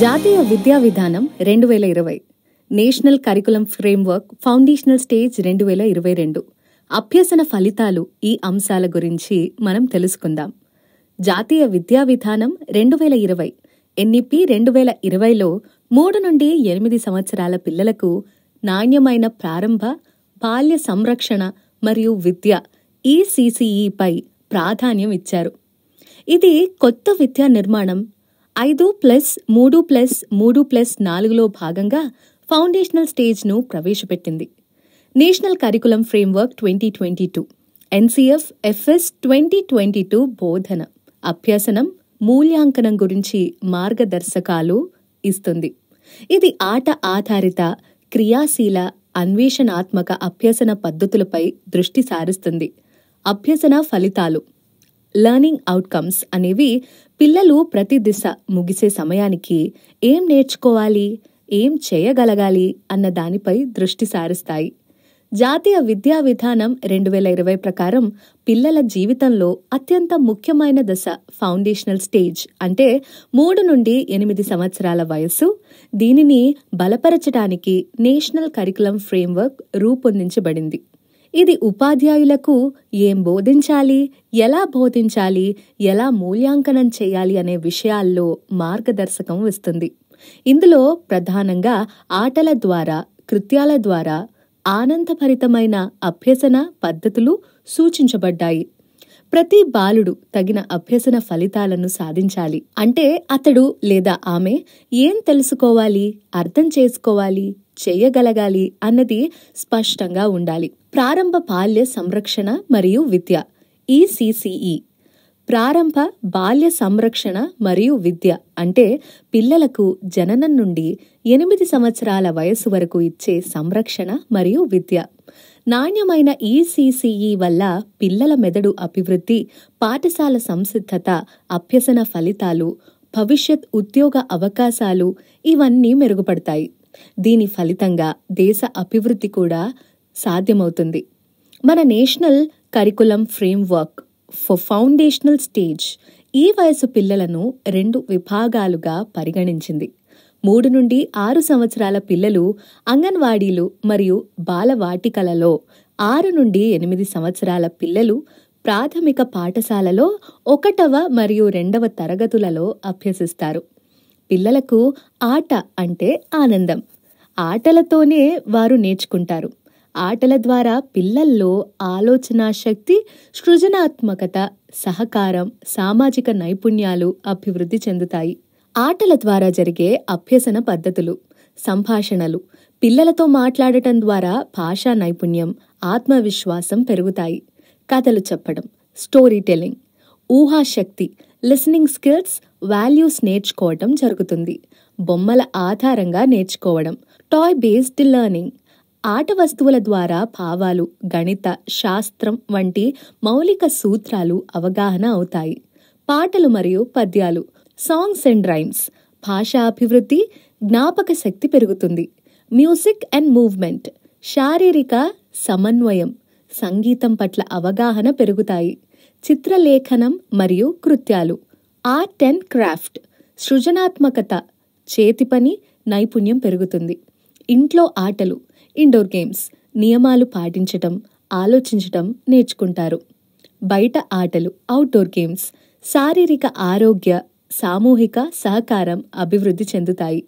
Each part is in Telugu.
జాతీయ విద్యా విధానం 2020, national curriculum framework foundational stage 2022, అభ్యసన ఫలితాలు ఈ అంశాల గురించి మనం తెలుసుకుందాం. జాతీయ విద్యా విధానం 2020 ఎన్ఈపీ 2020లో 3 నుండి 8 సంవత్సరాల పిల్లలకు నాణ్యమైన ప్రారంభ బాల్య సంరక్షణ మరియు విద్య ఈసీసీఈపై ప్రాధాన్యం ఇచ్చారు. ఇది కొత్త విద్యా నిర్మాణం 5+3+3+4లో భాగంగా ఫౌండేషనల్ స్టేజ్ను ప్రవేశపెట్టింది. National curriculum framework 2022 NCF FS 2022 బోధన, అభ్యసనం, మూల్యాంకనం గురించి మార్గదర్శకాలు ఇస్తుంది. ఇది ఆట ఆధారిత, క్రియాశీల, అన్వేషణాత్మక అభ్యసన పద్ధతులపై దృష్టి సారిస్తుంది. అభ్యసన ఫలితాలు లెర్నింగ్ అవుట్కమ్స్ అనేవి పిల్లలు ప్రతి దిశ ముగిసే సమయానికి ఏం నేర్చుకోవాలి, ఏం చేయగలగాలి అన్న దానిపై దృష్టి సారిస్తాయి. జాతీయ విద్యా విధానం 2020 ప్రకారం పిల్లల జీవితంలో అత్యంత ముఖ్యమైన దశ ఫౌండేషనల్ స్టేజ్, అంటే 3 నుండి 8 సంవత్సరాల వయస్సు. దీనిని బలపరచడానికి నేషనల్ కరికులం ఫ్రేమ్వర్క్ రూపొందించబడింది. ఇది ఉపాధ్యాయులకు ఏం బోధించాలి, ఎలా బోధించాలి, ఎలా మూల్యాంకనం చేయాలి అనే విషయాల్లో మార్గదర్శకం ఇస్తుంది. ఇందులో ప్రధానంగా ఆటల ద్వారా, కృత్యాల ద్వారా ఆనందభరితమైన అభ్యసన పద్ధతులు సూచించబడ్డాయి. ప్రతి బాలుడు తగిన అభ్యసన ఫలితాలను సాధించాలి. అంటే అతడు లేదా ఆమె ఏం తెలుసుకోవాలి, అర్థం చేసుకోవాలి, చేయగలగాలి అన్నది స్పష్టంగా ఉండాలి. ప్రారంభ బాల్య సంరక్షణ మరియు విద్య ఈసీసీఈ. ప్రారంభ బాల్య సంరక్షణ మరియు విద్య అంటే పిల్లలకు జననం నుండి 8 సంవత్సరాల వయసు వరకు ఇచ్చే సంరక్షణ మరియు విద్య. నాణ్యమైన ఈసీసీఈ వల్ల పిల్లల మెదడు అభివృద్ధి, పాఠశాల సంసిద్ధత, అభ్యసన ఫలితాలు, భవిష్యత్ ఉద్యోగ అవకాశాలు ఇవన్నీ మెరుగుపడతాయి. దీని ఫలితంగా దేశ అభివృద్ధి కూడా సాధ్యమవుతుంది. మన national curriculum framework for foundational stage ఈ వయసు పిల్లలను 2 విభాగాలుగా పరిగణించింది. 3 నుండి 6 సంవత్సరాల పిల్లలు అంగన్వాడీలు మరియు బాలవాటికలలో, 6 నుండి 8 సంవత్సరాల పిల్లలు ప్రాథమిక పాఠశాలలో 1వ మరియు 2వ తరగతులలో అభ్యసిస్తారు. పిల్లలకు ఆట అంటే ఆనందం. ఆటలతోనే వారు నేర్చుకుంటారు. ఆటల ద్వారా పిల్లల్లో ఆలోచనా శక్తి, సృజనాత్మకత, సహకారం, సామాజిక నైపుణ్యాలు అభివృద్ధి చెందుతాయి. ఆటల ద్వారా జరిగే అభ్యసన పద్ధతులు సంభాషణలు. పిల్లలతో మాట్లాడటం ద్వారా భాషా నైపుణ్యం, ఆత్మవిశ్వాసం పెరుగుతాయి. కథలు చెప్పడం, స్టోరీ టెల్లింగ్. ఊహాశక్తి, లిసనింగ్ స్కిల్స్, వాల్యూస్ నేర్చుకోవడం జరుగుతుంది. బొమ్మల ఆధారంగా నేర్చుకోవడం, టాయ్ బేస్డ్ లెర్నింగ్. ఆట వస్తువుల ద్వారా భావాలు, గణిత, శాస్త్రం వంటి మౌలిక సూత్రాలు అవగాహన అవుతాయి. పాటలు మరియు పద్యాలు, సాంగ్స్ అండ్ రైమ్స్. భాషా అభివృద్ధి, జ్ఞాపక శక్తి పెరుగుతుంది. మ్యూజిక్ అండ్ మూవ్మెంట్, శారీరక సమన్వయం, సంగీతం పట్ల అవగాహన పెరుగుతాయి. చిత్రలేఖనం మరియు కృత్యాలు, ఆర్ట్ అండ్ క్రాఫ్ట్, సృజనాత్మకత, చేతి పని నైపుణ్యం పెరుగుతుంది. ఇంట్లో ఆటలు, ఇండోర్ గేమ్స్, నియమాలు పాటించటం, ఆలోచించటం నేర్చుకుంటారు. బయట ఆటలు, అవుట్డోర్ గేమ్స్, శారీరక ఆరోగ్య, సామూహిక సహకారం అభివృద్ధి చెందుతాయి.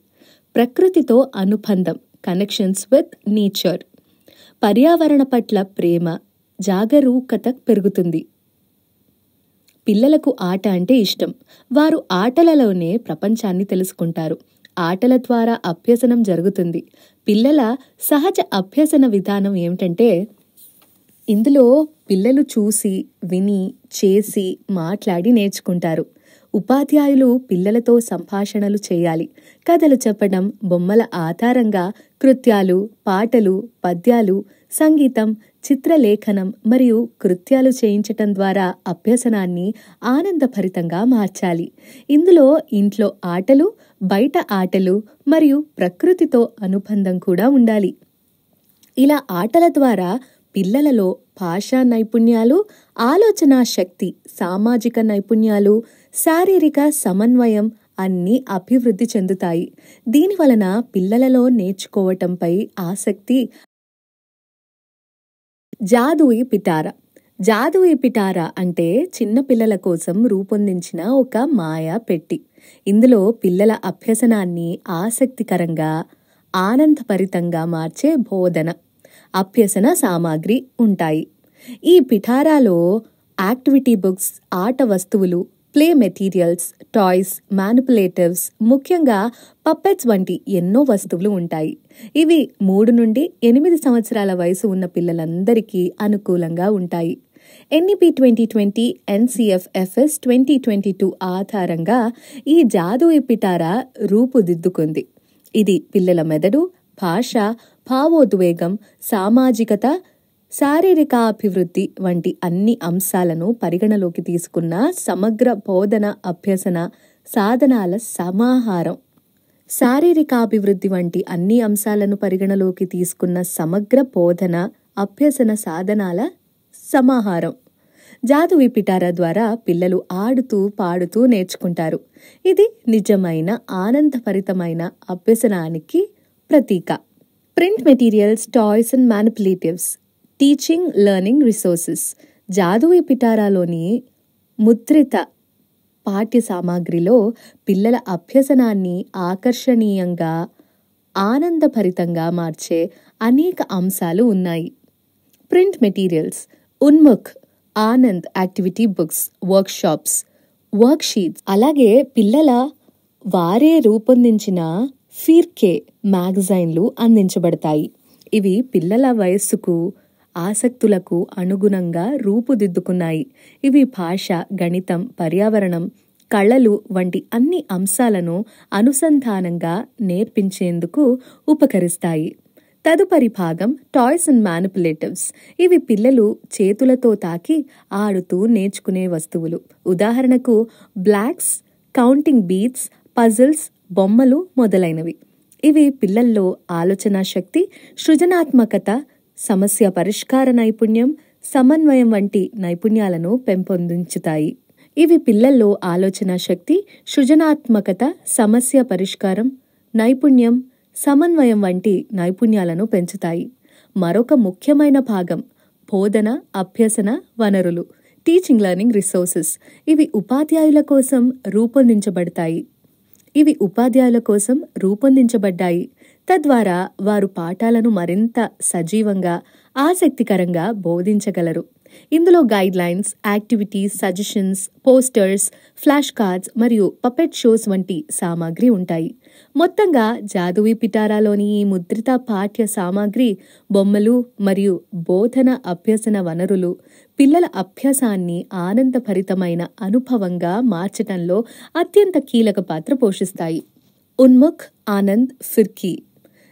ప్రకృతితో అనుబంధం, కనెక్షన్స్ విత్ నేచర్. పర్యావరణ పట్ల ప్రేమ, జాగరూకత పెరుగుతుంది. పిల్లలకు ఆట అంటే ఇష్టం. వారు ఆటలలోనే ప్రపంచాన్ని తెలుసుకుంటారు. ఆటల ద్వారా అభ్యసనం జరుగుతుంది. పిల్లల సహజ అభ్యసన విధానం ఏమిటంటే, ఇందులో పిల్లలు చూసి, విని, చేసి, మాట్లాడి నేర్చుకుంటారు. ఉపాధ్యాయులు పిల్లలతో సంభాషణలు చేయాలి. కథలు చెప్పడం, బొమ్మల ఆధారంగా కృత్యాలు, పాటలు, పద్యాలు, సంగీతం, చిత్రలేఖనం మరియు కృత్యాలు చేయించటం ద్వారా అభ్యసనాన్ని ఆనందభరితంగా మార్చాలి. ఇందులో ఇంట్లో ఆటలు, బయట ఆటలు మరియు ప్రకృతితో అనుబంధం కూడా ఉండాలి. ఇలా ఆటల ద్వారా పిల్లలలో భాషా నైపుణ్యాలు, ఆలోచనా శక్తి, సామాజిక నైపుణ్యాలు, శారీరక సమన్వయం, అన్నీ అభివృద్ధి చెందుతాయి. దీనివలన పిల్లలలో నేర్చుకోవటంపై ఆసక్తి. జాదూయి పిటారా. జాదూయి పిటారా అంటే చిన్నపిల్లల కోసం రూపొందించిన ఒక మాయా పెట్టి. ఇందులో పిల్లల అభ్యసనాన్ని ఆసక్తికరంగా, ఆనందభరితంగా మార్చే బోధన, అభ్యసన సామాగ్రి ఉంటాయి. ఈ పిటారాలో యాక్టివిటీ బుక్స్, ఆట వస్తువులు, ప్లే మెటీరియల్స్, టాయ్స్, మ్యానిపులేటివ్స్, ముఖ్యంగా పప్పెట్స్ వంటి ఎన్నో వస్తువులు ఉంటాయి. ఇవి 3 నుండి 8 సంవత్సరాల వయసు ఉన్న పిల్లలందరికీ అనుకూలంగా ఉంటాయి. NEP 2020, NCF-FS 2022 ఆధారంగా ఈ జాదూయి పిటారా రూపుదిద్దుకుంది. ఇది పిల్లల మెదడు, భాష, భావోద్వేగం, సామాజికత, శారీరకాభివృద్ధి వంటి అన్ని అంశాలను పరిగణలోకి తీసుకున్న సమగ్ర బోధన అభ్యసన సాధనాల సమాహారం. శారీరకాభివృద్ధి వంటి అన్ని అంశాలను పరిగణలోకి తీసుకున్న సమగ్ర బోధన అభ్యసన సాధనాల సమాహారం. జాదూయి పిటారా ద్వారా పిల్లలు ఆడుతూ పాడుతూ నేర్చుకుంటారు. ఇది నిజమైన ఆనందభరితమైన అభ్యసనానికి ప్రతీక. Print materials, toys and manipulatives, teaching learning resources. జాదూయి పిటారాలోని ముద్రిత పాఠ్య సామాగ్రిలో పిల్లల అభ్యసనాన్ని ఆకర్షణీయంగా, ఆనందభరితంగా మార్చే అనేక అంశాలు ఉన్నాయి. Print materials: Unmukt, Anand activity books, workshops, worksheets, అలాగే పిల్లల వారే రూపొందించిన ఫిర్కే మ్యాగజైన్లు అందించబడతాయి. ఇవి పిల్లల వయస్సుకు, ఆసక్తులకు అనుగుణంగా రూపుదిద్దుకున్నాయి. ఇవి భాష, గణితం, పర్యావరణం, కళలు వంటి అన్ని అంశాలను అనుసంధానంగా నేర్పించేందుకు ఉపకరిస్తాయి. తదుపరి భాగం టాయ్స్ అండ్ మ్యానిపులేటివ్స్. ఇవి పిల్లలు చేతులతో తాకి ఆడుతూ నేర్చుకునే వస్తువులు. ఉదాహరణకు బ్లాక్స్, కౌంటింగ్ బీట్స్, పజిల్స్, బొమ్మలు మొదలైనవి. ఇవి పిల్లల్లో ఆలోచనా శక్తి, సృజనాత్మకత, సమస్య పరిష్కార నైపుణ్యం, సమన్వయం వంటి నైపుణ్యాలను పెంపొందించుతాయి. ఇవి పిల్లల్లో ఆలోచనా శక్తి, సృజనాత్మకత, సమస్య పరిష్కారం, నైపుణ్యం, సమన్వయం వంటి నైపుణ్యాలను పెంచుతాయి. మరొక ముఖ్యమైన భాగం బోధన అభ్యసన వనరులు, టీచింగ్ లెర్నింగ్ రిసోర్సెస్. ఇవి ఉపాధ్యాయుల కోసం రూపొందించబడ్డాయి. తద్వారా వారు పాఠాలను మరింత సజీవంగా, ఆసక్తికరంగా బోధించగలరు. ఇందులో guide lines, activities, suggestions, posters, flash cards మరియు పపెట్ షోస్ వంటి సామాగ్రి ఉంటాయి. మొత్తంగా జాదూయి పిటారాలోని ఈ ముద్రిత పాఠ్య సామాగ్రి, బొమ్మలు మరియు బోధన అభ్యసన వనరులు పిల్లల అభ్యాసాన్ని ఆనందభరితమైన అనుభవంగా మార్చటంలో అత్యంత కీలక పాత్ర పోషిస్తాయి. ఉన్ముఖ్, ఆనంద్, ఫిర్కీ.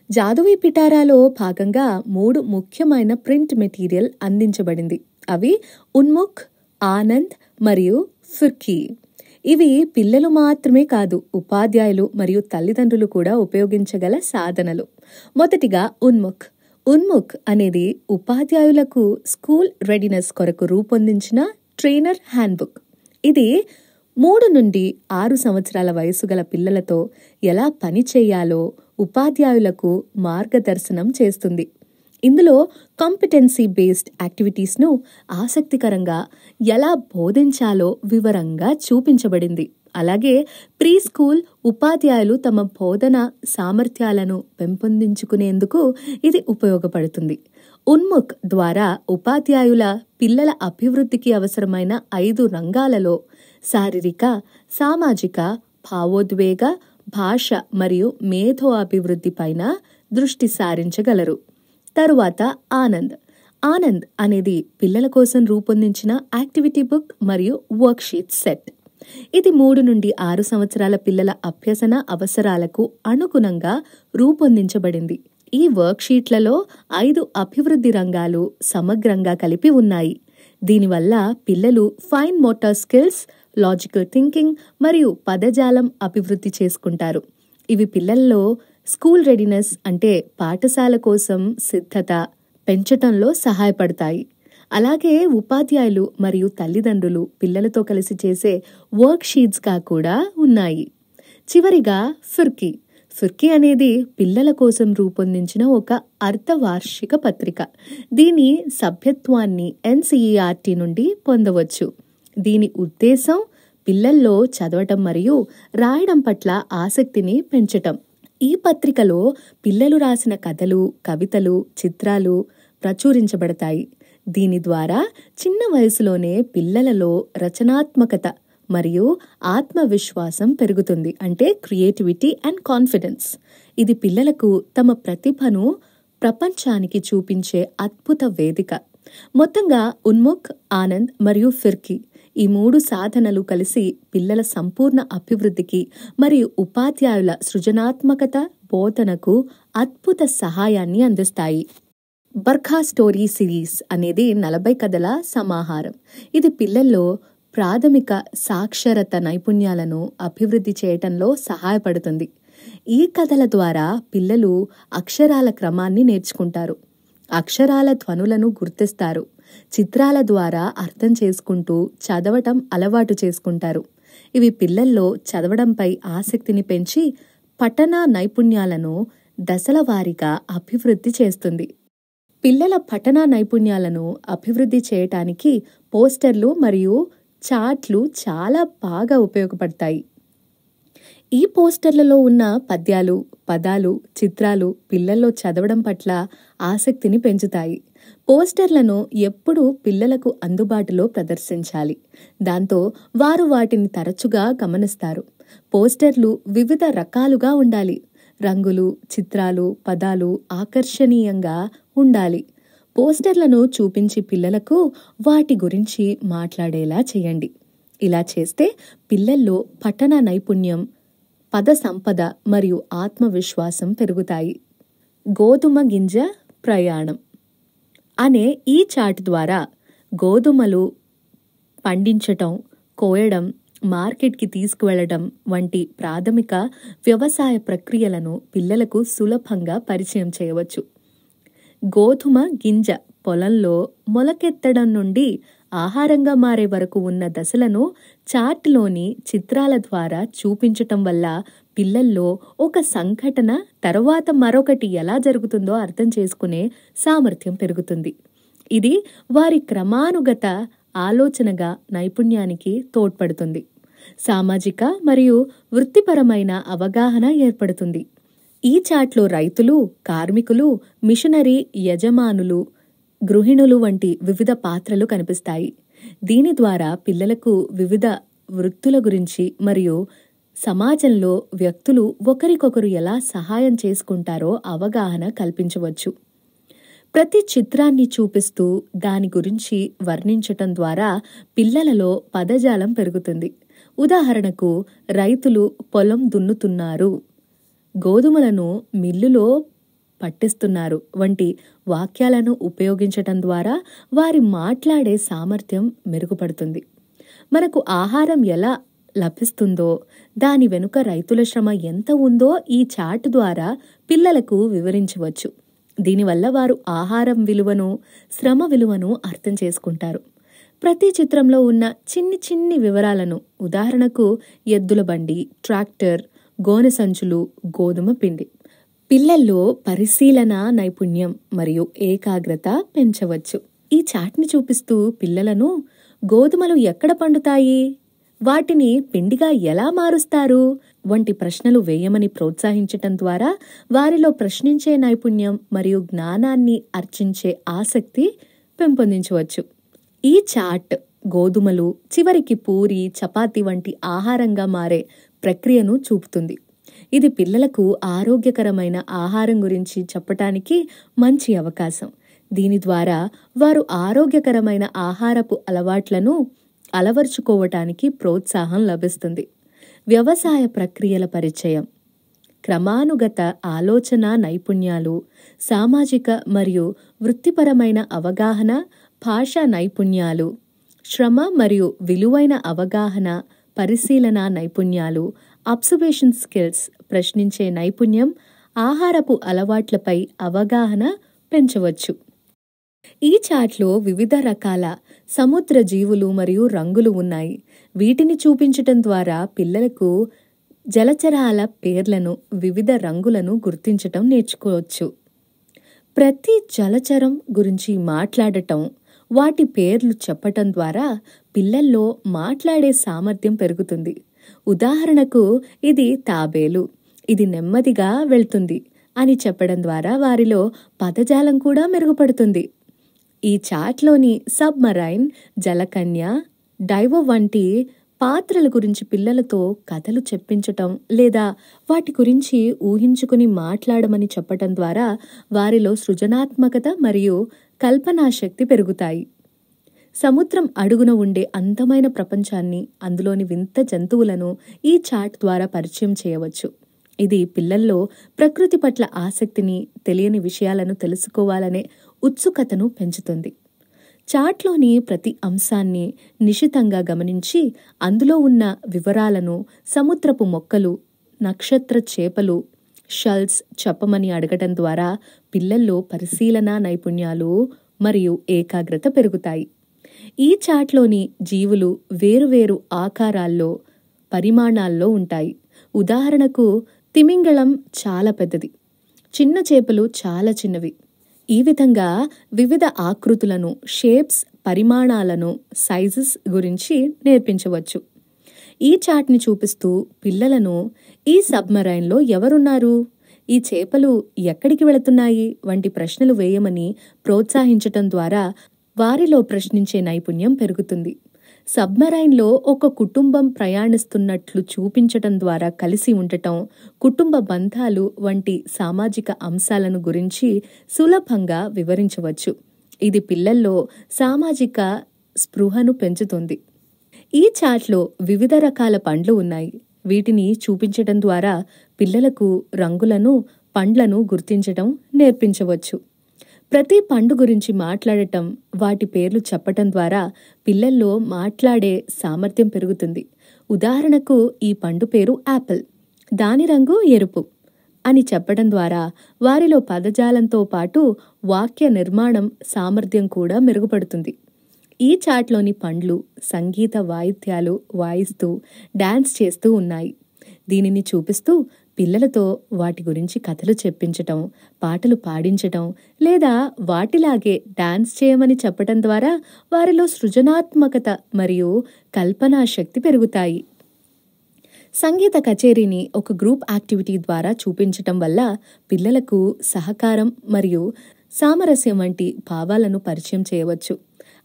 జాదూయి పిటారాలో భాగంగా 3 ముఖ్యమైన ప్రింట్ మెటీరియల్ అందించబడింది. అవి ఉన్ముఖ్, ఆనంద్ మరియు ఫిర్కీ. ఇవి పిల్లలు మాత్రమే కాదు, ఉపాధ్యాయులు మరియు తల్లిదండ్రులు కూడా ఉపయోగించగల సాధనలు. మొదటిగా ఉన్ముఖ్. ఉన్ముఖ్ అనేది ఉపాధ్యాయులకు స్కూల్ రెడీనెస్ కొరకు రూపొందించిన ట్రైనర్ హ్యాండ్బుక్. ఇది 3 నుండి 6 సంవత్సరాల వయసు గల పిల్లలతో ఎలా పని చేయాలో ఉపాధ్యాయులకు మార్గదర్శనం చేస్తుంది. ఇందులో కాంపిటెన్సీ బేస్డ్ యాక్టివిటీస్ను ఆసక్తికరంగా ఎలా బోధించాలో వివరంగా చూపించబడింది. అలాగే ప్రీ స్కూల్ ఉపాధ్యాయులు తమ బోధన సామర్థ్యాలను పెంపొందించుకునేందుకు ఇది ఉపయోగపడుతుంది. ఉన్ముఖ్ ద్వారా ఉపాధ్యాయుల పిల్లల అభివృద్ధికి అవసరమైన 5 రంగాలలో శారీరక, సామాజిక, భావోద్వేగ, భాష మరియు మేధో అభివృద్ధి పైన దృష్టి సారించగలరు. తరువాత ఆనంద్. ఆనంద్ అనేది పిల్లల కోసం రూపొందించిన యాక్టివిటీ బుక్ మరియు వర్క్షీట్ సెట్. ఇది 3 నుండి 6 సంవత్సరాల పిల్లల అభ్యసన అవసరాలకు అనుగుణంగా రూపొందించబడింది. ఈ వర్క్షీట్లలో 5 అభివృద్ధి రంగాలు సమగ్రంగా కలిపి ఉన్నాయి. దీనివల్ల పిల్లలు fine motor skills, logical thinking మరియు పదజాలం అభివృద్ధి చేసుకుంటారు. ఇవి పిల్లల్లో స్కూల్ రెడీనెస్ అంటే పాఠశాల కోసం సిద్ధత పెంచటంలో సహాయపడతాయి. అలాగే ఉపాధ్యాయులు మరియు తల్లిదండ్రులు పిల్లలతో కలిసి చేసే వర్క్షీట్స్గా కూడా ఉన్నాయి. చివరిగా ఫిర్కీ. ఫిర్కీ అనేది పిల్లల కోసం రూపొందించిన ఒక అర్ధవార్షిక పత్రిక. దీని సభ్యత్వాన్ని ఎన్సీఈఆర్టీ నుండి పొందవచ్చు. దీని ఉద్దేశం పిల్లల్లో చదవటం మరియు రాయడం పట్ల ఆసక్తిని పెంచటం. ఈ పత్రికలో పిల్లలు రాసిన కథలు, కవితలు, చిత్రాలు ప్రచురించబడతాయి. దీని ద్వారా చిన్న వయసులోనే పిల్లలలో రచనాత్మకత మరియు ఆత్మవిశ్వాసం పెరుగుతుంది. అంటే క్రియేటివిటీ అండ్ కాన్ఫిడెన్స్. ఇది పిల్లలకు తమ ప్రతిభను ప్రపంచానికి చూపించే అద్భుత వేదిక. మొత్తంగా ఉన్ముఖ్, ఆనంద్ మరియు ఫిర్కీ ఈ 3 సాధనలు కలిసి పిల్లల సంపూర్ణ అభివృద్ధికి మరియు ఉపాధ్యాయుల సృజనాత్మకత బోధనకు అద్భుత సహాయాన్ని అందిస్తాయి. బర్ఖా స్టోరీ సిరీస్ అనేది 40 కథల సమాహారం. ఇది పిల్లల్లో ప్రాథమిక సాక్షరత నైపుణ్యాలను అభివృద్ధి చేయటంలో సహాయపడుతుంది. ఈ కథల ద్వారా పిల్లలు అక్షరాల క్రమాన్ని నేర్చుకుంటారు, అక్షరాల ధ్వనులను గుర్తిస్తారు, చిత్రాల ద్వారా అర్థం చేసుకుంటూ చదవటం అలవాటు చేసుకుంటారు. ఇవి పిల్లల్లో చదవడంపై ఆసక్తిని పెంచి పఠన నైపుణ్యాలను దశల వారీగా అభివృద్ధి చేస్తుంది. పిల్లల పఠన నైపుణ్యాలను అభివృద్ధి చేయటానికి పోస్టర్లు మరియు చార్ట్లు చాలా బాగా ఉపయోగపడతాయి. ఈ పోస్టర్లలో ఉన్న పద్యాలు, పదాలు, చిత్రాలు పిల్లల్లో చదవడం పట్ల ఆసక్తిని పెంచుతాయి. పోస్టర్లను ఎప్పుడూ పిల్లలకు అందుబాటులో ప్రదర్శించాలి. దాంతో వారు వాటిని తరచుగా గమనిస్తారు. పోస్టర్లు వివిధ రకాలుగా ఉండాలి. రంగులు, చిత్రాలు, పదాలు ఆకర్షణీయంగా ఉండాలి. పోస్టర్లను చూపించి పిల్లలకు వాటి గురించి మాట్లాడేలా చేయండి. ఇలా చేస్తే పిల్లల్లో పఠన నైపుణ్యం, పద సంపద మరియు ఆత్మవిశ్వాసం పెరుగుతాయి. గోధుమ గింజ ప్రయాణం అనే ఈ చార్ట్ ద్వారా గోధుమలు పండించటం, కోయడం, మార్కెట్కి తీసుకువెళ్లడం వంటి ప్రాథమిక వ్యవసాయ ప్రక్రియలను పిల్లలకు సులభంగా పరిచయం చేయవచ్చు. గోధుమ గింజ పొలంలో మొలకెత్తడం నుండి ఆహారంగా మారే వరకు ఉన్న దశలను చార్ట్లోని చిత్రాల ద్వారా చూపించటం వల్ల పిల్లల్లో ఒక సంఘటన తర్వాత మరొకటి ఎలా జరుగుతుందో అర్థం చేసుకునే సామర్థ్యం పెరుగుతుంది. ఇది వారి క్రమానుగత ఆలోచనగా నైపుణ్యానికి తోడ్పడుతుంది. సామాజిక మరియు వృత్తిపరమైన అవగాహన ఏర్పడుతుంది. ఈ చార్ట్లో రైతులు, కార్మికులు, మిషనరీ యజమానులు, గృహిణులు వంటి వివిధ పాత్రలు కనిపిస్తాయి. దీని ద్వారా పిల్లలకు వివిధ వృత్తుల గురించి మరియు సమాజంలో వ్యక్తులు ఒకరికొకరు ఎలా సహాయం చేసుకుంటారో అవగాహన కల్పించవచ్చు. ప్రతి చిత్రాన్ని చూపిస్తూ దాని గురించి వర్ణించటం ద్వారా పిల్లలలో పదజాలం పెరుగుతుంది. ఉదాహరణకు, రైతులు పొలం దున్నుతున్నారు, గోధుమలను మిల్లులో పట్టిస్తున్నారు వంటి వాక్యాలను ఉపయోగించటం ద్వారా వారి మాట్లాడే సామర్థ్యం మెరుగుపడుతుంది. మనకు ఆహారం ఎలా లభిస్తుందో, దాని వెనుక రైతుల శ్రమ ఎంత ఉందో ఈ చార్ట్ ద్వారా పిల్లలకు వివరించవచ్చు. దీనివల్ల వారు ఆహారం విలువను, శ్రమ విలువను అర్థం చేసుకుంటారు. ప్రతి చిత్రంలో ఉన్న చిన్ని వివరాలను, ఉదాహరణకు ఎద్దుల బండి, ట్రాక్టర్, గోనె సంచులు, గోధుమ పిండి, పిల్లల్లో పరిశీలన నైపుణ్యం మరియు ఏకాగ్రత పెంచవచ్చు. ఈ చాట్ని చూపిస్తూ పిల్లలను గోధుమలు ఎక్కడ పండుతాయి, వాటిని పిండిగా ఎలా మారుస్తారు వంటి ప్రశ్నలు వేయమని ప్రోత్సహించటం ద్వారా వారిలో ప్రశ్నించే నైపుణ్యం మరియు జ్ఞానాన్ని ఆర్జించే ఆసక్తి పెంపొందించవచ్చు. ఈ చాట్ గోధుమలు చివరికి పూరి, చపాతీ వంటి ఆహారంగా మారే ప్రక్రియను చూపుతుంది. ఇది పిల్లలకు ఆరోగ్యకరమైన ఆహారం గురించి చెప్పటానికి మంచి అవకాశం. దీని ద్వారా వారు ఆరోగ్యకరమైన ఆహారపు అలవాట్లను అలవర్చుకోవటానికి ప్రోత్సాహం లభిస్తుంది. వ్యవసాయ ప్రక్రియల పరిచయం, క్రమానుగత ఆలోచన నైపుణ్యాలు, సామాజిక మరియు వృత్తిపరమైన అవగాహన, భాషా నైపుణ్యాలు, శ్రమ మరియు విలువైన అవగాహన, పరిశీలన నైపుణ్యాలు, అబ్జర్వేషన్ స్కిల్స్, ప్రశ్నించే నైపుణ్యం, ఆహారపు అలవాట్లపై అవగాహన పెంచవచ్చు. ఈ చార్ట్లో వివిధ రకాల సముద్ర జీవులు మరియు రంగులు ఉన్నాయి. వీటిని చూపించటం ద్వారా పిల్లలకు జలచరాల పేర్లను, వివిధ రంగులను గుర్తించటం నేర్చుకోవచ్చు. ప్రతి జలచరం గురించి మాట్లాడటం, వాటి పేర్లు చెప్పటం ద్వారా పిల్లల్లో మాట్లాడే సామర్థ్యం పెరుగుతుంది. ఉదాహరణకు, ఇది తాబేలు, ఇది నెమ్మదిగా వెళ్తుంది అని చెప్పడం ద్వారా వారిలో పదజాలం కూడా మెరుగుపడుతుంది. ఈ చాట్లోని సబ్మరైన్, జలకన్య, డైవో వంటి పాత్రల గురించి పిల్లలతో కథలు చెప్పించటం లేదా వాటి గురించి ఊహించుకుని మాట్లాడమని చెప్పటం ద్వారా వారిలో సృజనాత్మకత మరియు కల్పనాశక్తి పెరుగుతాయి. సముద్రం అడుగున ఉండే అందమైన ప్రపంచాన్ని, అందులోని వింత జంతువులను ఈ చాట్ ద్వారా పరిచయం చేయవచ్చు. ఇది పిల్లల్లో ప్రకృతి పట్ల ఆసక్తిని, తెలియని విషయాలను తెలుసుకోవాలనే ఉత్సుకతను పెంచుతుంది. చాట్లోని ప్రతి అంశాన్ని నిశితంగా గమనించి అందులో ఉన్న వివరాలను సముద్రపు మొక్కలు, నక్షత్ర చేపలు, షెల్స్ చెప్పమని అడగటం ద్వారా పిల్లల్లో పరిశీలన నైపుణ్యాలు మరియు ఏకాగ్రత పెరుగుతాయి. ఈ చాట్లోని జీవులు వేరువేరు ఆకారాల్లో, పరిమాణాల్లో ఉంటాయి. ఉదాహరణకు, తిమింగళం చాలా పెద్దది, చిన్న చేపలు చాలా చిన్నవి. ఈ విధంగా వివిధ ఆకృతులను, షేప్స్, పరిమాణాలను, సైజెస్ గురించి నేర్పించవచ్చు. ఈ చాట్ని చూపిస్తూ పిల్లలను ఈ సబ్మరైన్లో ఎవరున్నారు, ఈ చేపలు ఎక్కడికి వెళుతున్నాయి వంటి ప్రశ్నలు వేయమని ప్రోత్సహించటం ద్వారా వారిలో ప్రశ్నించే నైపుణ్యం పెరుగుతుంది. సబ్మరైన్లో ఒక కుటుంబం ప్రయాణిస్తున్నట్లు చూపించటం ద్వారా కలిసి ఉండటం, కుటుంబ బంధాలు వంటి సామాజిక అంశాలను గురించి సులభంగా వివరించవచ్చు. ఇది పిల్లల్లో సామాజిక స్పృహను పెంచుతుంది. ఈ చాట్లో వివిధ రకాల పండ్లు ఉన్నాయి. వీటిని చూపించటం ద్వారా పిల్లలకు రంగులను, పండ్లను గుర్తించటం నేర్పించవచ్చు. ప్రతి పండు గురించి మాట్లాడటం, వాటి పేర్లు చెప్పటం ద్వారా పిల్లల్లో మాట్లాడే సామర్థ్యం పెరుగుతుంది. ఉదాహరణకు, ఈ పండు పేరు యాపిల్, దాని రంగు ఎరుపు అని చెప్పడం ద్వారా వారిలో పదజాలంతో పాటు వాక్య నిర్మాణం సామర్థ్యం కూడా మెరుగుపడుతుంది. ఈ చాట్లోని పండ్లు సంగీత వాయిద్యాలు వాయిస్తూ డాన్స్ చేస్తూ ఉన్నాయి. దీనిని చూపిస్తూ పిల్లలతో వాటి గురించి కథలు చెప్పించటం, పాటలు పాడించటం లేదా వాటిలాగే డాన్స్ చేయమని చెప్పటం ద్వారా వారిలో సృజనాత్మకత మరియు కల్పనా శక్తి పెరుగుతాయి. సంగీత కచేరీని ఒక గ్రూప్ యాక్టివిటీ ద్వారా చూపించటం వల్ల పిల్లలకు సహకారం మరియు సామరస్యం వంటి భావాలను పరిచయం చేయవచ్చు.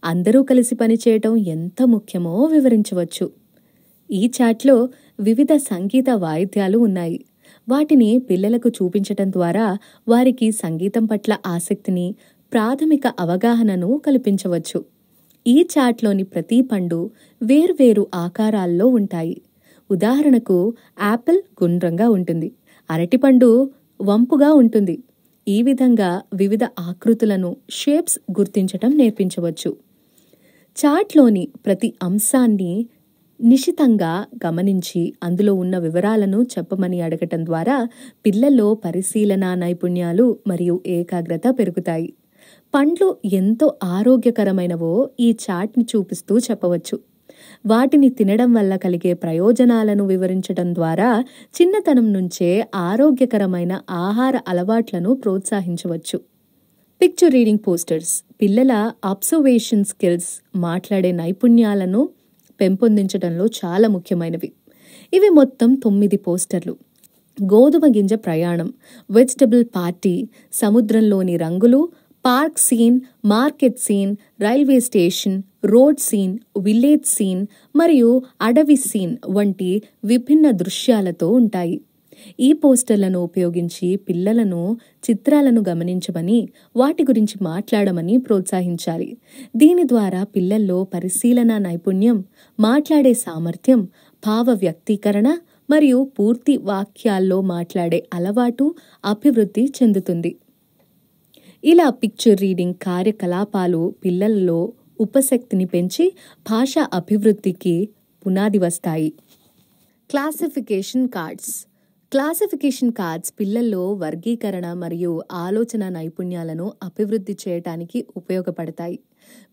అందరూ కలిసి పనిచేయటం ఎంత ముఖ్యమో వివరించవచ్చు. ఈ చాట్లో వివిధ సంగీత వాయిద్యాలు ఉన్నాయి. వాటిని పిల్లలకు చూపించటం ద్వారా వారికి సంగీతం పట్ల ఆసక్తిని, ప్రాథమిక అవగాహనను కల్పించవచ్చు. ఈ చాట్లోని ప్రతి పండు వేర్వేరు ఆకారాల్లో ఉంటాయి. ఉదాహరణకు, యాపిల్ గుండ్రంగా ఉంటుంది, అరటిపండు వంపుగా ఉంటుంది. ఈ విధంగా వివిధ ఆకృతులను, షేప్స్ గుర్తించటం నేర్పించవచ్చు. చాట్లోని ప్రతి అంశాన్ని నిశితంగా గమనించి అందులో ఉన్న వివరాలను చెప్పమని అడగటం ద్వారా పిల్లల్లో పరిశీలన నైపుణ్యాలు మరియు ఏకాగ్రత పెరుగుతాయి. పండ్లు ఎంతో ఆరోగ్యకరమైనవో ఈ చాట్ని చూపిస్తూ చెప్పవచ్చు. వాటిని తినడం వల్ల కలిగే ప్రయోజనాలను వివరించడం ద్వారా చిన్నతనం నుంచే ఆరోగ్యకరమైన ఆహార అలవాట్లను ప్రోత్సహించవచ్చు. పిక్చర్ రీడింగ్ పోస్టర్స్ పిల్లల అబ్జర్వేషన్ స్కిల్స్, మాట్లాడే నైపుణ్యాలను పెంపొందించడంలో చాలా ముఖ్యమైనవి. ఇవి మొత్తం 9 పోస్టర్లు. గోధుమ గింజ ప్రయాణం, వెజిటబుల్ పార్టీ, సముద్రంలోని రంగులు, park scene, market scene, railway station, road scene, village scene మరియు అడవి సీన్ వంటి విభిన్న దృశ్యాలతో ఉంటాయి. ఈ పోస్టర్లను ఉపయోగించి పిల్లలను చిత్రాలను గమనించమని, వాటి గురించి మాట్లాడమని ప్రోత్సహించాలి. దీని ద్వారా పిల్లల్లో పరిశీలన నైపుణ్యం, మాట్లాడే సామర్థ్యం, భావ వ్యక్తీకరణ మరియు పూర్తి వాక్యాల్లో మాట్లాడే అలవాటు అభివృద్ధి చెందుతుంది. ఇలా పిక్చర్ రీడింగ్ కార్యకలాపాలు పిల్లల్లో ఉపశక్తిని పెంచి భాషా అభివృద్ధికి పునాది వస్తాయి. క్లాసిఫికేషన్ కార్డ్స్ పిల్లల్లో వర్గీకరణ మరియు ఆలోచన నైపుణ్యాలను అభివృద్ధి చేయటానికి ఉపయోగపడతాయి.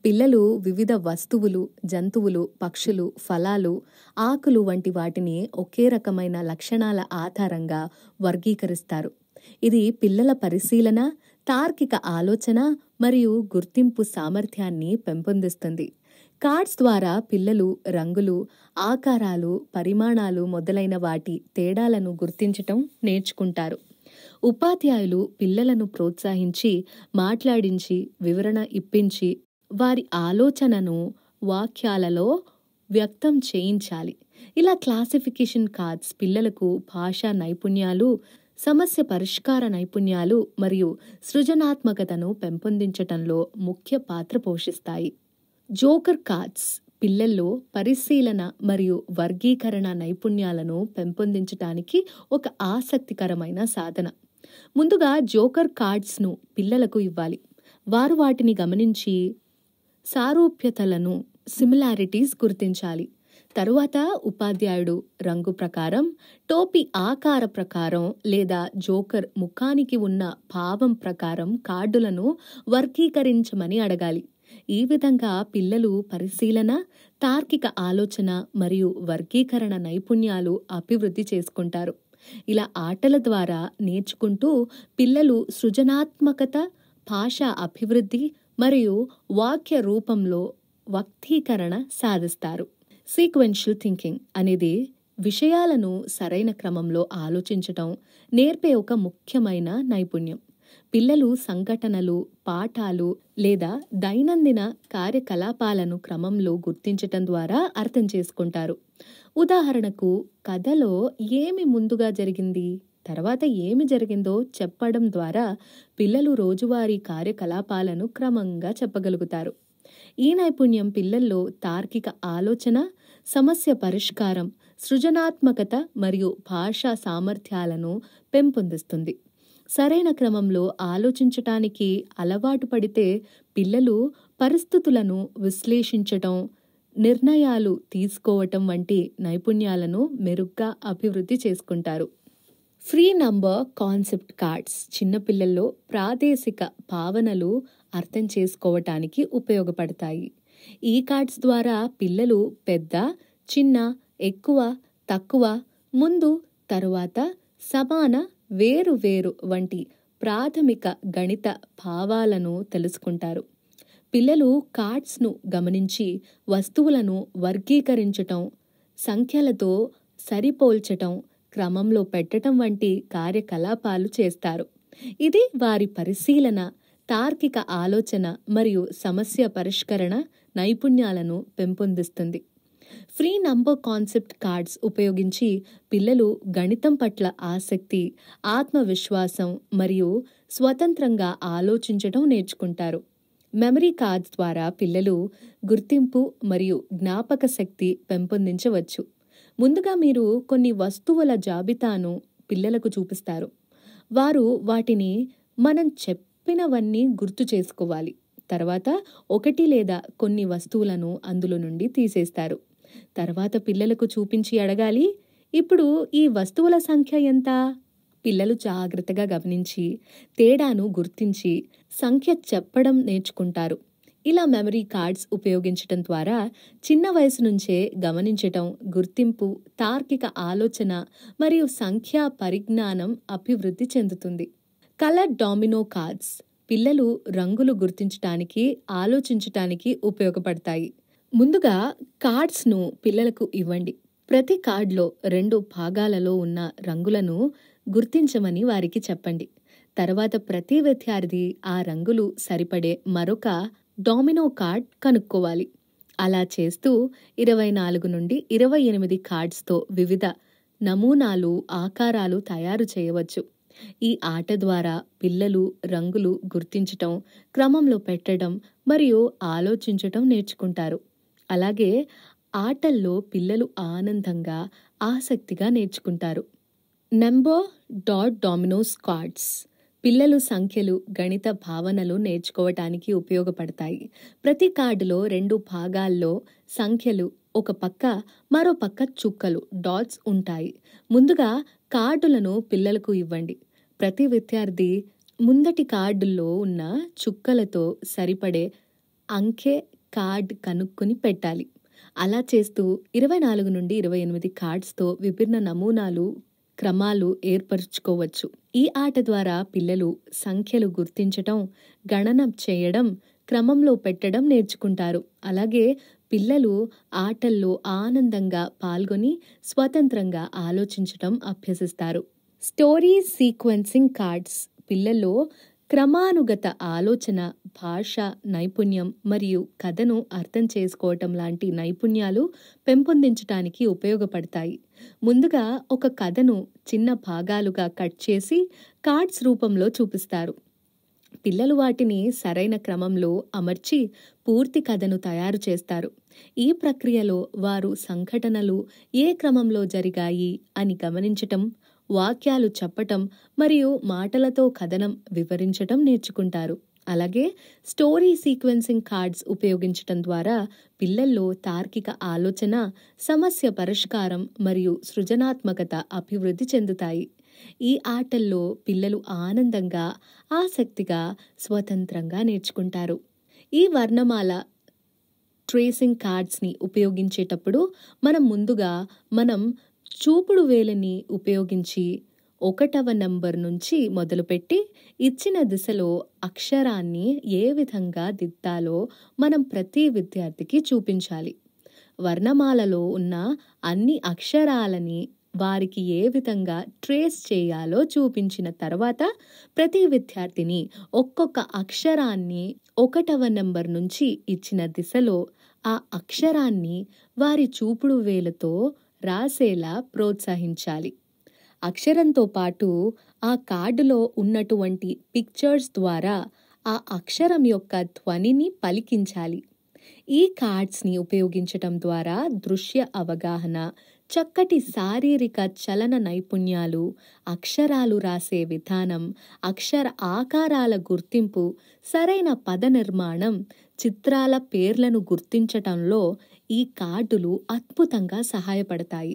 పిల్లలు వివిధ వస్తువులు, జంతువులు, పక్షులు, ఫలాలు, ఆకులు వంటి వాటిని ఒకే రకమైన లక్షణాల ఆధారంగా వర్గీకరిస్తారు. ఇది పిల్లల పరిశీలన, తార్కిక ఆలోచన మరియు గుర్తింపు సామర్థ్యాన్ని పెంపొందిస్తుంది. కార్డ్స్ ద్వారా పిల్లలు రంగులు, ఆకారాలు, పరిమాణాలు మొదలైన వాటి తేడాలను గుర్తించటం నేర్చుకుంటారు. ఉపాధ్యాయులు పిల్లలను ప్రోత్సహించి, మాట్లాడించి, వివరణ ఇప్పించి, వారి ఆలోచనను వాక్యాలలో వ్యక్తం చేయించాలి. ఇలా క్లాసిఫికేషన్ కార్డ్స్ పిల్లలకు భాషా నైపుణ్యాలు, సమస్య పరిష్కార నైపుణ్యాలు మరియు సృజనాత్మకతను పెంపొందించటంలో ముఖ్య పాత్ర పోషిస్తాయి. జోకర్ కార్డ్స్ పిల్లల్లో పరిశీలన మరియు వర్గీకరణ నైపుణ్యాలను పెంపొందించటానికి ఒక ఆసక్తికరమైన సాధన. ముందుగా జోకర్ కార్డ్స్ను పిల్లలకు ఇవ్వాలి. వారు వాటిని గమనించి సారూప్యతలను, సిమిలారిటీస్ గుర్తించాలి. తరువాత ఉపాధ్యాయుడు రంగు ప్రకారం, టోపీ ఆకార ప్రకారం లేదా జోకర్ ముఖానికి ఉన్న భావం ప్రకారం కార్డులను వర్గీకరించమని అడగాలి. ఈ విధంగా పిల్లలు పరిశీలన, తార్కిక ఆలోచన మరియు వర్గీకరణ నైపుణ్యాలు అభివృద్ధి చేసుకుంటారు. ఇలా ఆటల ద్వారా నేర్చుకుంటూ పిల్లలు సృజనాత్మకత, భాషా అభివృద్ధి మరియు వాక్య రూపంలో వ్యక్తీకరణ సాధిస్తారు. సీక్వెన్షియల్ థింకింగ్ అనేది విషయాలను సరైన క్రమంలో ఆలోచించటం నేర్పే ఒక ముఖ్యమైన నైపుణ్యం. పిల్లలు సంఘటనలు, పాఠాలు లేదా దైనందిన కార్యకలాపాలను క్రమంలో గుర్తించటం ద్వారా అర్థం చేసుకుంటారు. ఉదాహరణకు, కథలో ఏమి ముందుగా జరిగింది, తర్వాత ఏమి జరిగిందో చెప్పడం ద్వారా పిల్లలు రోజువారీ కార్యకలాపాలను క్రమంగా చెప్పగలుగుతారు. ఈ నైపుణ్యం పిల్లల్లో తార్కిక ఆలోచన, సమస్య పరిష్కారం, సృజనాత్మకత మరియు భాషా సామర్థ్యాలను పెంపొందిస్తుంది. సరైన క్రమంలో ఆలోచించటానికి అలవాటు పడితే పిల్లలు పరిస్థితులను విశ్లేషించటం, నిర్ణయాలు తీసుకోవటం వంటి నైపుణ్యాలను మెరుగ్గా అభివృద్ధి చేసుకుంటారు. ఫ్రీ నంబర్ కాన్సెప్ట్ కార్డ్స్ చిన్నపిల్లల్లో ప్రాదేశిక భావనలు అర్థం చేసుకోవటానికి ఉపయోగపడతాయి. ఈ కార్డ్స్ ద్వారా పిల్లలు పెద్ద, చిన్న, ఎక్కువ, తక్కువ, ముందు, తరువాత, సమాన, వేరు వేరు వంటి ప్రాథమిక గణిత భావాలను తెలుసుకుంటారు. పిల్లలు కార్డ్స్ను గమనించి వస్తువులను వర్గీకరించటం, సంఖ్యలతో సరిపోల్చటం, క్రమంలో పెట్టటం వంటి కార్యకలాపాలు చేస్తారు. ఇది వారి పరిశీలన, తార్కిక ఆలోచన మరియు సమస్య పరిష్కరణ నైపుణ్యాలను పెంపొందిస్తుంది. ఫ్రీ నంబర్ కాన్సెప్ట్ కార్డ్స్ ఉపయోగించి పిల్లలు గణితం పట్ల ఆసక్తి, ఆత్మవిశ్వాసం మరియు స్వతంత్రంగా ఆలోచించడం నేర్చుకుంటారు. మెమరీ కార్డ్స్ ద్వారా పిల్లలు గుర్తింపు మరియు జ్ఞాపక శక్తి పెంపొందించవచ్చు. ముందుగా మీరు కొన్ని వస్తువుల జాబితాను పిల్లలకు చూపిస్తారు. వారు వాటిని మనం చెప్పినవన్నీ గుర్తు చేసుకోవాలి. తర్వాత ఒకటి లేదా కొన్ని వస్తువులను అందులో నుండి తీసేస్తారు. తర్వాత పిల్లలకు చూపించి అడగాలి, ఇప్పుడు ఈ వస్తువుల సంఖ్య ఎంత? పిల్లలు జాగ్రత్తగా గమనించి తేడాను గుర్తించి సంఖ్య చెప్పడం నేర్చుకుంటారు. ఇలా మెమరీ కార్డ్స్ ఉపయోగించటం ద్వారా చిన్న వయసు నుంచే గమనించటం, గుర్తింపు, తార్కిక ఆలోచన మరియు సంఖ్యా పరిజ్ఞానం అభివృద్ధి చెందుతుంది. కలర్ డామినో కార్డ్స్ పిల్లలు రంగులు గుర్తించటానికి, ఆలోచించటానికి ఉపయోగపడతాయి. ముందుగా కార్డ్స్ను పిల్లలకు ఇవ్వండి. ప్రతి కార్డులో 2 భాగాలలో ఉన్న రంగులను గుర్తించమని వారికి చెప్పండి. తర్వాత ప్రతి విద్యార్థి ఆ రంగులు సరిపడే మరొక డామినో కార్డ్ కనుక్కోవాలి. అలా చేస్తూ 24 నుండి 28 కార్డ్స్తో వివిధ నమూనాలు, ఆకారాలు తయారు చేయవచ్చు. ఈ ఆట ద్వారా పిల్లలు రంగులు గుర్తించటం, క్రమంలో పెట్టడం మరియు ఆలోచించటం నేర్చుకుంటారు. అలాగే ఆటల్లో పిల్లలు ఆనందంగా, ఆసక్తిగా నేర్చుకుంటారు. నంబర్ డాట్ డామినోస్ కార్డ్స్ పిల్లలు సంఖ్యలు, గణిత భావనలు నేర్చుకోవటానికి ఉపయోగపడతాయి. ప్రతి కార్డులో 2 భాగాల్లో సంఖ్యలు, ఒక పక్క మరో పక్క చుక్కలు, డాట్స్ ఉంటాయి. ముందుగా కార్డులను పిల్లలకు ఇవ్వండి. ప్రతి విద్యార్థి ముందటి కార్డుల్లో ఉన్న చుక్కలతో సరిపడే అంకె కార్డ్ కనుక్కొని పెట్టాలి. అలా చేస్తూ 24 నుండి 28 కార్డ్స్‌తో విభిన్న నమూనాలు, క్రమాలు ఏర్పరుచుకోవచ్చు. ఈ ఆట ద్వారా పిల్లలు సంఖ్యలు గుర్తించటం, గణన చేయడం, క్రమంలో పెట్టడం నేర్చుకుంటారు. అలాగే పిల్లలు ఆటల్లో ఆనందంగా పాల్గొని స్వతంత్రంగా ఆలోచించటం అభ్యసిస్తారు. స్టోరీ సీక్వెన్సింగ్ కార్డ్స్ పిల్లల్లో క్రమానుగత ఆలోచన, భాష నైపుణ్యం మరియు కథను అర్థం చేసుకోవటం లాంటి నైపుణ్యాలు పెంపొందించటానికి ఉపయోగపడతాయి. ముందుగా ఒక కథను చిన్న భాగాలుగా కట్ చేసి కార్డ్స్ రూపంలో చూపిస్తారు. పిల్లలు వాటిని సరైన క్రమంలో అమర్చి పూర్తి కథను తయారు చేస్తారు. ఈ ప్రక్రియలో వారు సంఘటనలు ఏ క్రమంలో జరిగాయి అని గమనించటం, వాక్యాలు చెప్పటం మరియు మాటలతో కథనం వివరించటం నేర్చుకుంటారు. అలాగే స్టోరీ సీక్వెన్సింగ్ కార్డ్స్ ఉపయోగించటం ద్వారా పిల్లల్లో తార్కిక ఆలోచన, సమస్య పరిష్కారం మరియు సృజనాత్మకత అభివృద్ధి చెందుతాయి. ఈ ఆటల్లో పిల్లలు ఆనందంగా, ఆసక్తిగా, స్వతంత్రంగా నేర్చుకుంటారు. ఈ వర్ణమాల ట్రేసింగ్ కార్డ్స్ని ఉపయోగించేటప్పుడు ముందుగా చూపుడు వేలిని ఉపయోగించి 1వ నంబర్ నుంచి మొదలుపెట్టి ఇచ్చిన దిశలో అక్షరాన్ని ఏ విధంగా దిద్దాలో ప్రతి విద్యార్థికి చూపించాలి. వర్ణమాలలో ఉన్న అన్ని అక్షరాలని వారికి ఏ విధంగా ట్రేస్ చేయాలో చూపించిన తర్వాత ప్రతి విద్యార్థిని ఒక్కొక్క అక్షరాన్ని 1వ నంబర్ నుంచి ఇచ్చిన దిశలో ఆ అక్షరాన్ని వారి చూపుడు వేలుతో రాసేలా ప్రోత్సహించాలి. అక్షరంతో పాటు ఆ కార్డులో ఉన్నటువంటి పిక్చర్స్ ద్వారా ఆ అక్షరం యొక్క ధ్వనిని పలికించాలి. ఈ కార్డ్స్ని ఉపయోగించటం ద్వారా దృశ్య అవగాహన, చక్కటి శారీరక చలన నైపుణ్యాలు, అక్షరాలు రాసే విధానం, అక్షర ఆకారాల గుర్తింపు, సరైన పద నిర్మాణం, చిత్రాల పేర్లను గుర్తించటంలో ఈ కార్డులు అద్భుతంగా సహాయపడతాయి.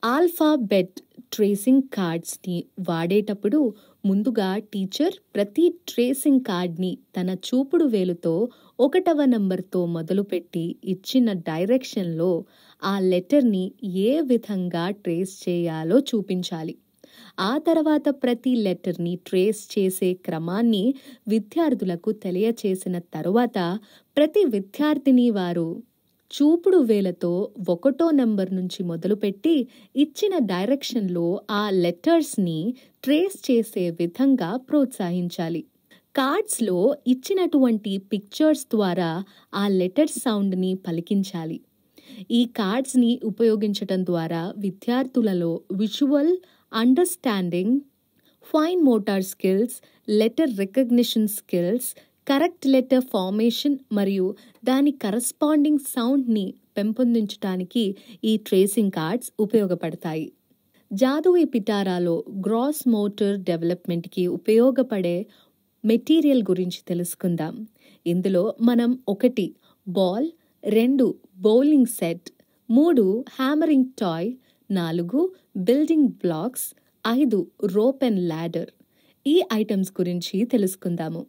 ఆల్ఫాబెట్ ట్రేసింగ్ కార్డ్స్ని వాడేటప్పుడు ముందుగా టీచర్ ప్రతి ట్రేసింగ్ కార్డ్ని తన చూపుడు వేలుతో 1వ నంబర్తో మొదలుపెట్టి ఇచ్చిన డైరెక్షన్లో ఆ లెటర్ని ఏ విధంగా ట్రేస్ చేయాలో చూపించాలి. ఆ తర్వాత ప్రతి లెటర్ని ట్రేస్ చేసే క్రమాన్ని విద్యార్థులకు తెలియచేసిన తరువాత ప్రతి విద్యార్థిని వారు చూపుడు వేలతో 1వ నంబర్ నుంచి మొదలుపెట్టి ఇచ్చిన డైరెక్షన్లో ఆ లెటర్స్ని ట్రేస్ చేసే విధంగా ప్రోత్సహించాలి. కార్డ్స్లో ఇచ్చినటువంటి పిక్చర్స్ ద్వారా ఆ లెటర్ సౌండ్ని పలికించాలి. ఈ కార్డ్స్ని ఉపయోగించటం ద్వారా విద్యార్థులలో visual understanding, fine motor skills, letter recognition skills, correct letter formation మరియు దాని కరస్పాండింగ్ సౌండ్ని పెంపొందించడానికి ఈ ట్రేసింగ్ కార్డ్స్ ఉపయోగపడతాయి. జాదుయి పిటారాలో గ్రాస్ మోటార్ డెవలప్మెంట్కి ఉపయోగపడే మెటీరియల్ గురించి తెలుసుకుందాం. ఇందులో 1 ball, 2 bowling set, 3 hammering toy, 4 building blocks, 5 rope and ladder ఈ ఐటమ్స్ గురించి తెలుసుకుందాము.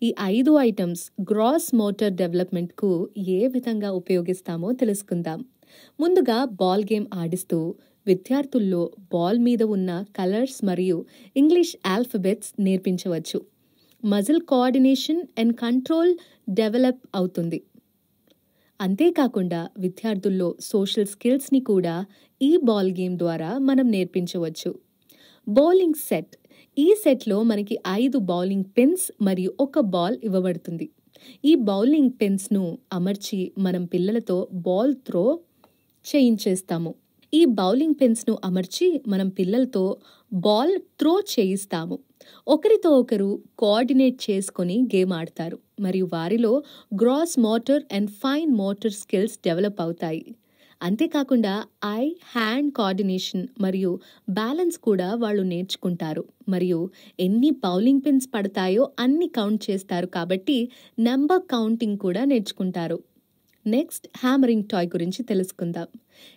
ఈ 5 ఐటమ్స్ గ్రాస్ మోటార్ డెవలప్మెంట్కు ఏ విధంగా ఉపయోగిస్తామో తెలుసుకుందాం. ముందుగా బాల్ గేమ్ ఆడిస్తూ విద్యార్థుల్లో బాల్ మీద ఉన్న కలర్స్ మరియు ఇంగ్లీష్ ఆల్ఫబెట్స్ నేర్పించవచ్చు. Muscle coordination and control develop అవుతుంది. అంతేకాకుండా విద్యార్థుల్లో సోషల్ స్కిల్స్ని కూడా ఈ బాల్ గేమ్ ద్వారా నేర్పించవచ్చు. Bowling set. ఈ సెట్లో మనకి 5 బౌలింగ్ పిన్స్ మరియు 1 బాల్ ఇవ్వబడుతుంది. ఈ బౌలింగ్ పిన్స్ను అమర్చి పిల్లలతో బాల్ త్రో చేయించేస్తాము. ఈ బౌలింగ్ పిన్స్ను అమర్చి పిల్లలతో బాల్ త్రో చేయిస్తాము. ఒకరితో ఒకరు కోఆర్డినేట్ చేసుకొని గేమ్ ఆడతారు మరియు వారిలో gross motor and fine motor skills develop అవుతాయి. అంతేకాకుండా ఐ హ్యాండ్ కోఆర్డినేషన్ మరియు బ్యాలెన్స్ కూడా వాళ్ళు నేర్చుకుంటారు మరియు ఎన్ని బౌలింగ్ పిన్స్ పడతాయో అన్ని కౌంట్ చేస్తారు కాబట్టి నెంబర్ కౌంటింగ్ కూడా నేర్చుకుంటారు. నెక్స్ట్ హ్యామరింగ్ టాయ్ గురించి తెలుసుకుందాం.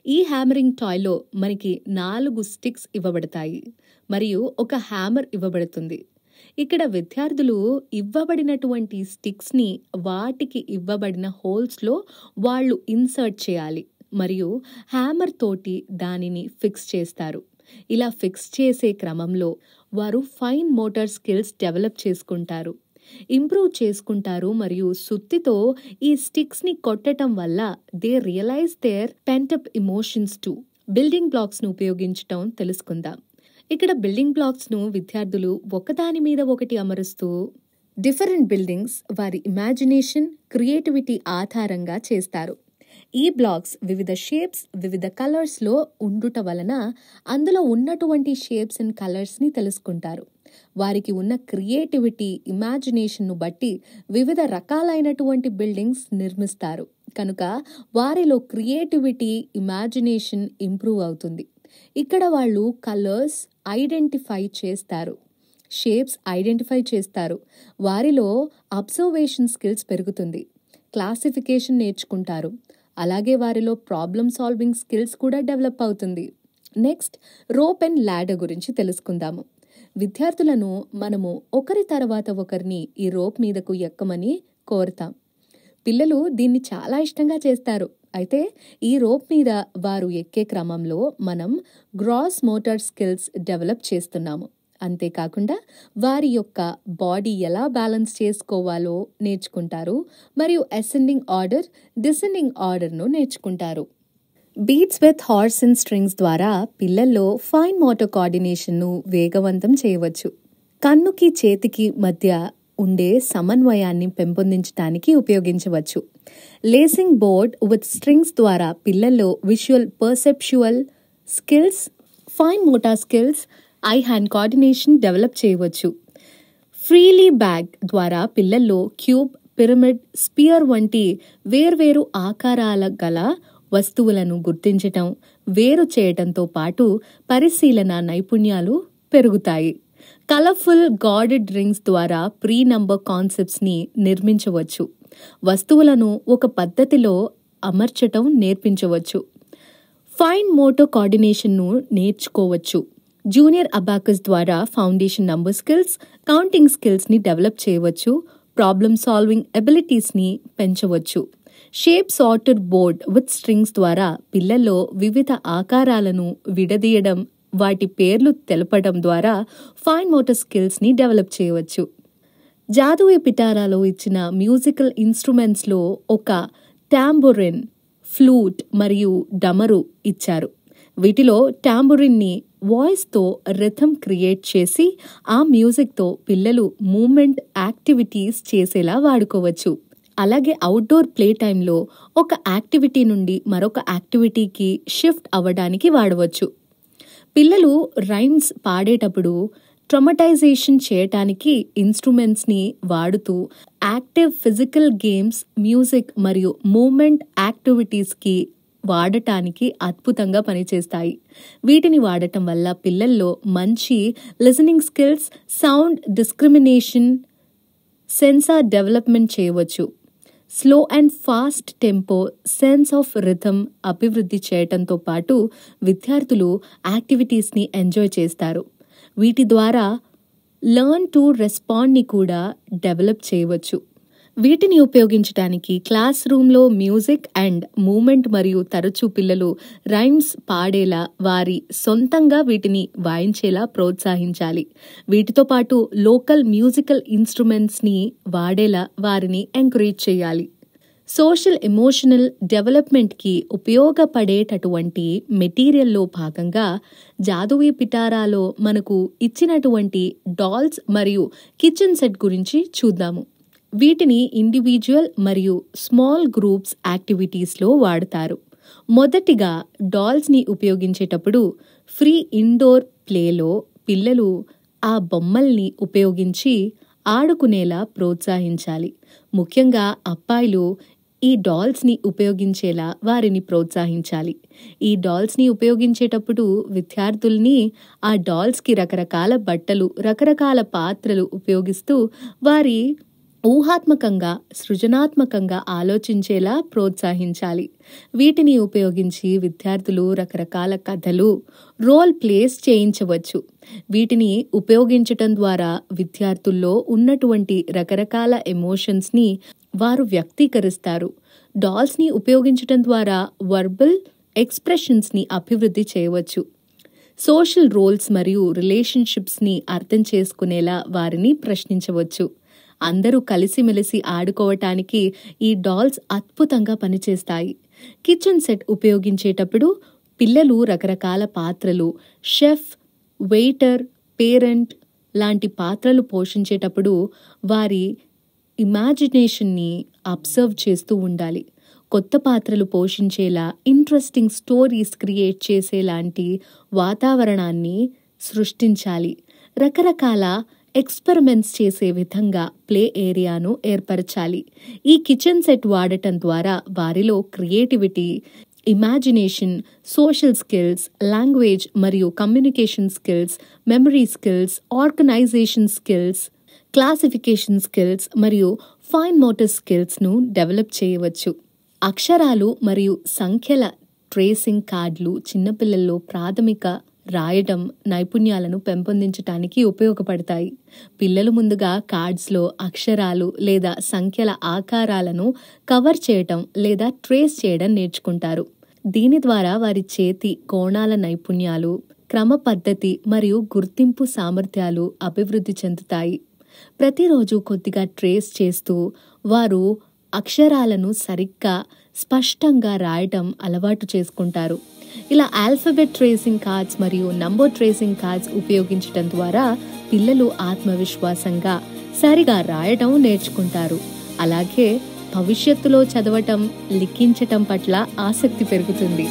ఈ హ్యామరింగ్ టాయ్లో మనకి 4 స్టిక్స్ ఇవ్వబడతాయి మరియు 1 హ్యామర్ ఇవ్వబడుతుంది. ఇక్కడ విద్యార్థులు ఇవ్వబడినటువంటి స్టిక్స్ని వాటికి ఇవ్వబడిన హోల్స్లో వాళ్ళు ఇన్సర్ట్ చేయాలి మరియు హ్యామర్ తోటి దానిని ఫిక్స్ చేస్తారు. ఇలా ఫిక్స్ చేసే క్రమంలో వారు ఫైన్ మోటార్ స్కిల్స్ డెవలప్ చేసుకుంటారు, ఇంప్రూవ్ చేసుకుంటారు మరియు సుత్తితో ఈ స్టిక్స్ని కొట్టడం వల్ల they realise their pent up emotions too. Building బ్లాక్స్ను ఉపయోగించటం తెలుసుకుందాం. ఇక్కడ బిల్డింగ్ బ్లాక్స్ను విద్యార్థులు ఒకదాని మీద ఒకటి అమరుస్తూ డిఫరెంట్ బిల్డింగ్స్ వారి ఇమాజినేషన్, క్రియేటివిటీ ఆధారంగా చేస్తారు. ఈ బ్లాక్స్ వివిధ షేప్స్, వివిధ కలర్స్లో ఉండుట వలన అందులో ఉన్నటువంటి షేప్స్ అండ్ కలర్స్ని తెలుసుకుంటారు. వారికి ఉన్న క్రియేటివిటీ, ఇమాజినేషన్ను బట్టి వివిధ రకాలైనటువంటి బిల్డింగ్స్ నిర్మిస్తారు. కనుక వారిలో క్రియేటివిటీ, ఇమాజినేషన్ ఇంప్రూవ్ అవుతుంది. ఇక్కడ వాళ్ళు కలర్స్ ఐడెంటిఫై చేస్తారు, షేప్స్ ఐడెంటిఫై చేస్తారు. వారిలో అబ్జర్వేషన్ స్కిల్స్ పెరుగుతుంది, క్లాసిఫికేషన్ నేర్చుకుంటారు. అలాగే వారిలో ప్రాబ్లమ్ సాల్వింగ్ స్కిల్స్ కూడా డెవలప్ అవుతుంది. నెక్స్ట్, రోప్ అండ్ ల్యాడర్ గురించి తెలుసుకుందాము. విద్యార్థులను మనము ఒకరి తర్వాత ఒకరిని ఈ రోప్ మీదకు ఎక్కమని కోరుతాం. పిల్లలు దీన్ని చాలా ఇష్టంగా చేస్తారు. అయితే ఈ రోప్ మీద వారు ఎక్కే క్రమంలో మనం గ్రాస్ మోటార్ స్కిల్స్ డెవలప్ చేస్తున్నాము. అంతేకాకుండా వారి యొక్క బాడీ ఎలా బ్యాలెన్స్ చేసుకోవాలో నేర్చుకుంటారు మరియు అసెండింగ్ ఆర్డర్, డిసెండింగ్ ఆర్డర్ను నేర్చుకుంటారు. Beads with horse and strings ద్వారా పిల్లల్లో ఫైన్ మోటార్ కోఆర్డినేషన్ను వేగవంతం చేయవచ్చు. కన్నుకి చేతికి మధ్య ఉండే సమన్వయాన్ని పెంపొందించడానికి ఉపయోగించవచ్చు. లేసింగ్ బోర్డ్ విత్ స్ట్రింగ్స్ ద్వారా పిల్లల్లో visual, perceptual skills, fine motor skills, I hand coordination develop చేయవచ్చు. ఫ్రీలీ బ్యాగ్ ద్వారా పిల్లల్లో క్యూబ్, పిరమిడ్, స్పియర్ వంటి వేర్వేరు ఆకారాల గల వస్తువులను గుర్తించటం, వేరు చేయటంతో పాటు పరిశీలన నైపుణ్యాలు పెరుగుతాయి. కలర్ఫుల్ గార్డెడ్ రింగ్స్ ద్వారా ప్రీ నంబర్ కాన్సెప్ట్స్ని నిర్మించవచ్చు. వస్తువులను ఒక పద్ధతిలో అమర్చటం నేర్పించవచ్చు. ఫైన్ మోటార్ కోఆర్డినేషన్ను నేర్చుకోవచ్చు. జూనియర్ అబాకస్ ద్వారా ఫౌండేషన్ నంబర్ స్కిల్స్, కౌంటింగ్ స్కిల్స్ని డెవలప్ చేయవచ్చు. ప్రాబ్లమ్ సాల్వింగ్ ఎబిలిటీస్ని పెంచవచ్చు. Shape sorter board with strings ద్వారా పిల్లల్లో వివిధ ఆకారాలను విడదీయడం, వాటి పేర్లు తెలపడం ద్వారా ఫైన్ మోటార్ స్కిల్స్ని డెవలప్ చేయవచ్చు. జాదుయి పిటారాలో ఇచ్చిన మ్యూజికల్ ఇన్స్ట్రుమెంట్స్లో ఒక టాంబురిన్, ఫ్లూట్ మరియు డమరు ఇచ్చారు. వీటిలో టాంబురిన్ని వాయిస్తో రిథమ్ క్రియేట్ చేసి ఆ మ్యూజిక్తో పిల్లలు మూమెంట్ యాక్టివిటీస్ చేసేలా వాడుకోవచ్చు. అలాగే అవుట్డోర్ ప్లే టైంలో ఒక యాక్టివిటీ నుండి మరొక యాక్టివిటీకి షిఫ్ట్ అవ్వడానికి వాడవచ్చు. పిల్లలు రైమ్స్ పాడేటప్పుడు ట్రమటైజేషన్ చేయటానికి ఇన్స్ట్రుమెంట్స్ని వాడుతూ యాక్టివ్ ఫిజికల్ గేమ్స్, మ్యూజిక్ మరియు మూమెంట్ యాక్టివిటీస్కి వాడటానికి అద్భుతంగా పనిచేస్తాయి. వీటిని వాడటం వల్ల పిల్లల్లో మంచి listening skills, sound discrimination, sensor development చేయవచ్చు. Slow and fast tempo, sense of rhythm అభివృద్ధి చేయటంతో పాటు విద్యార్థులు యాక్టివిటీస్ని ఎంజాయ్ చేస్తారు. వీటి ద్వారా లర్న్ టు రెస్పాండ్ని కూడా డెవలప్ చేయవచ్చు. వీటిని ఉపయోగించడానికి క్లాస్ రూమ్లో మ్యూజిక్ అండ్ మూమెంట్ మరియు తరచూ పిల్లలు రైమ్స్ పాడేలా వారి సొంతంగా వీటిని వాయించేలా ప్రోత్సహించాలి. వీటితో పాటు లోకల్ మ్యూజికల్ ఇన్స్ట్రుమెంట్స్ని వాడేలా వారిని ఎంకరేజ్ చేయాలి. సోషల్ ఎమోషనల్ డెవలప్మెంట్కి ఉపయోగపడేటటువంటి మెటీరియల్లో భాగంగా జాదుయి పిటారాలో మనకు ఇచ్చినటువంటి డాల్స్ మరియు కిచెన్ సెట్ గురించి చూద్దాము. వీటిని ఇండివిజువల్ మరియు స్మాల్ గ్రూప్స్ యాక్టివిటీస్లో వాడతారు. మొదటిగా డాల్స్ని ఉపయోగించేటప్పుడు ఫ్రీ ఇండోర్ ప్లేలో పిల్లలు ఆ బొమ్మల్ని ఉపయోగించి ఆడుకునేలా ప్రోత్సహించాలి. ముఖ్యంగా అబ్బాయిలు ఈ డాల్స్ని ఉపయోగించేలా వారిని ప్రోత్సహించాలి. ఈ డాల్స్ని ఉపయోగించేటప్పుడు విద్యార్థుల్ని ఆ డాల్స్కి రకరకాల బట్టలు, రకరకాల పాత్రలు ఉపయోగిస్తూ వారి ఊహాత్మకంగా, సృజనాత్మకంగా ఆలోచించేలా ప్రోత్సహించాలి. వీటిని ఉపయోగించి విద్యార్థులు రకరకాల కథలు, రోల్ ప్లేస్ చేయించవచ్చు. వీటిని ఉపయోగించటం ద్వారా విద్యార్థుల్లో ఉన్నటువంటి రకరకాల ఎమోషన్స్ని వారు వ్యక్తీకరిస్తారు. డాల్స్ని ఉపయోగించటం ద్వారా వర్బల్ ఎక్స్ప్రెషన్స్ని అభివృద్ధి చేయవచ్చు. సోషల్ రోల్స్ మరియు రిలేషన్షిప్స్ని అర్థం చేసుకునేలా వారిని ప్రశ్నించవచ్చు. అందరూ కలిసిమెలిసి ఆడుకోవటానికి ఈ డాల్స్ అద్భుతంగా పనిచేస్తాయి. కిచెన్ సెట్ ఉపయోగించేటప్పుడు పిల్లలు రకరకాల పాత్రలు, షెఫ్, వెయిటర్, పేరెంట్ లాంటి పాత్రలు పోషించేటప్పుడు వారి ఇమాజినేషన్ని అబ్జర్వ్ చేస్తూ ఉండాలి. కొత్త పాత్రలు పోషించేలా, ఇంట్రెస్టింగ్ స్టోరీస్ క్రియేట్ చేసేలాంటి వాతావరణాన్ని సృష్టించాలి. రకరకాల ఎక్స్పెరిమెంట్స్ చేసే విధంగా ప్లే ఏరియాను ఏర్పరచాలి. ఈ కిచెన్ సెట్ వాడటం ద్వారా వారిలో creativity, imagination, social skills, language మరియు communication skills, memory skills, organization skills, classification skills మరియు ఫైన్ మోటార్ స్కిల్స్ను డెవలప్ చేయవచ్చు. అక్షరాలు మరియు సంఖ్యల ట్రేసింగ్ కార్డులు చిన్నపిల్లల్లో ప్రాథమిక రాయడం నైపుణ్యాలను పెంపొందించడానికి ఉపయోగపడతాయి. పిల్లలు ముందుగా కార్డ్స్లో అక్షరాలు లేదా సంఖ్యల ఆకారాలను కవర్ చేయడం లేదా ట్రేస్ చేయడం నేర్చుకుంటారు. దీని ద్వారా వారి చేతి కోణాల నైపుణ్యాలు, క్రమ పద్ధతి మరియు గుర్తింపు సామర్థ్యాలు అభివృద్ధి చెందుతాయి. ప్రతిరోజు కొద్దిగా ట్రేస్ చేస్తూ వారు అక్షరాలను సరిగ్గా స్పష్టంగా రాయడం అలవాటు చేసుకుంటారు. ఇలా ఆల్ఫాబెట్ ట్రేసింగ్ కార్డ్స్ మరియు నంబర్ ట్రేసింగ్ కార్డ్స్ ఉపయోగించడం ద్వారా పిల్లలు ఆత్మవిశ్వాసంగా సరిగా రాయడం నేర్చుకుంటారు. అలాగే భవిష్యత్తులో చదవటం, లిఖించటం పట్ల ఆసక్తి పెరుగుతుంది.